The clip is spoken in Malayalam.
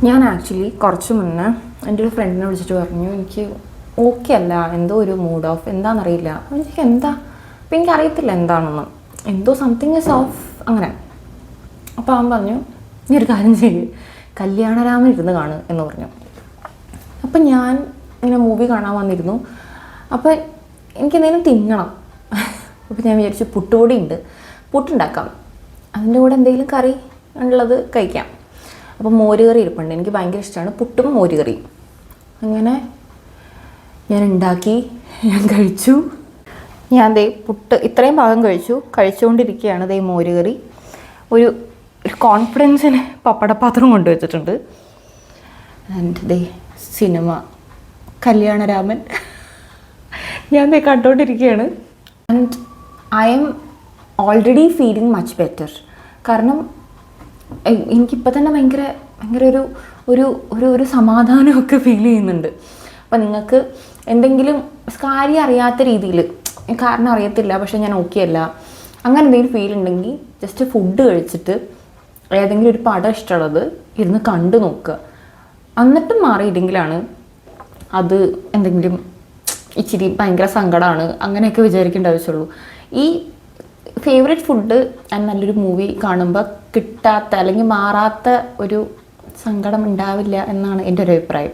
ഞാൻ ആക്ച്വലി കുറച്ച് മുന്നേ എൻ്റെ ഒരു ഫ്രണ്ടിനെ വിളിച്ചിട്ട് പറഞ്ഞു എനിക്ക് ഓക്കെ അല്ല, എന്തോ ഒരു മൂഡ് ഓഫ്, എന്താണെന്നറിയില്ല. എനിക്ക് എന്താ അപ്പം എനിക്കറിയത്തില്ല എന്താണെന്ന്, എന്തോ സംതിങ് ഇസ് ഓഫ് അങ്ങനെ. അപ്പോൾ അവൻ പറഞ്ഞു നീ ഒരു കാര്യം ചെയ്യ്, കല്യാണരാമൻ ഇരുന്ന് കാണുക എന്ന് പറഞ്ഞു. അപ്പം ഞാൻ ഇങ്ങനെ മൂവി കാണാൻ വന്നിരുന്നു. അപ്പോൾ എനിക്കെന്തെങ്കിലും തിന്നണം. അപ്പോൾ ഞാൻ വിചാരിച്ചു പുട്ടുപൊടി ഉണ്ട്, പുട്ടുണ്ടാക്കാം, അതിൻ്റെ കൂടെ എന്തെങ്കിലും കറി ഉള്ളത് കഴിക്കാം. അപ്പോൾ മോരുകറി ഇരിപ്പുണ്ട്, എനിക്ക് ഭയങ്കര ഇഷ്ടമാണ് പുട്ടും മോരുകറിയും. അങ്ങനെ ഞാൻ ഉണ്ടാക്കി, ഞാൻ കഴിച്ചു. ഞാൻ ദേ പുട്ട് ഇത്രയും ഭാഗം കഴിച്ചുകൊണ്ടിരിക്കുകയാണ്. ദേ മോരുകറി, ഒരു കോൺഫിഡൻസിന് പപ്പടപ്പാത്രം കൊണ്ടുവച്ചിട്ടുണ്ട്. ആൻഡ് ദേ സിനിമ കല്യാണരാമൻ ഞാൻ ദേ കണ്ടുകൊണ്ടിരിക്കുകയാണ്. And I M already feeling much better. കാരണം എനിക്കിപ്പോൾ തന്നെ ഭയങ്കര ഒരു ഒരു ഒരു ഒരു സമാധാനമൊക്കെ ഫീൽ ചെയ്യുന്നുണ്ട്. അപ്പോൾ നിങ്ങൾക്ക് എന്തെങ്കിലും കാര്യം അറിയാത്ത രീതിയിൽ, കാരണം അറിയത്തില്ല പക്ഷേ ഞാൻ ഓക്കെ അല്ല, അങ്ങനെ എന്തെങ്കിലും ഫീൽ ഉണ്ടെങ്കിൽ ജസ്റ്റ് ഫുഡ് കഴിച്ചിട്ട് ഏതെങ്കിലും ഒരു പടം ഇഷ്ടമുള്ളത് ഇരുന്ന് കണ്ടു നോക്കുക. എന്നിട്ടും മാറിയില്ലെങ്കിലാണ് അത് എന്തെങ്കിലും ഇച്ചിരി ഭയങ്കര സങ്കടമാണ് അങ്ങനെയൊക്കെ വിചാരിക്കേണ്ട ആവശ്യമുള്ളൂ. ഈ ഫേവറേറ്റ് ഫുഡ് ആൻഡ് നല്ലൊരു മൂവി കാണുമ്പോൾ കിട്ടാത്ത അല്ലെങ്കിൽ മാറാത്ത ഒരു സങ്കടം ഉണ്ടാവില്ല എന്നാണ് എൻ്റെ ഒരു അഭിപ്രായം.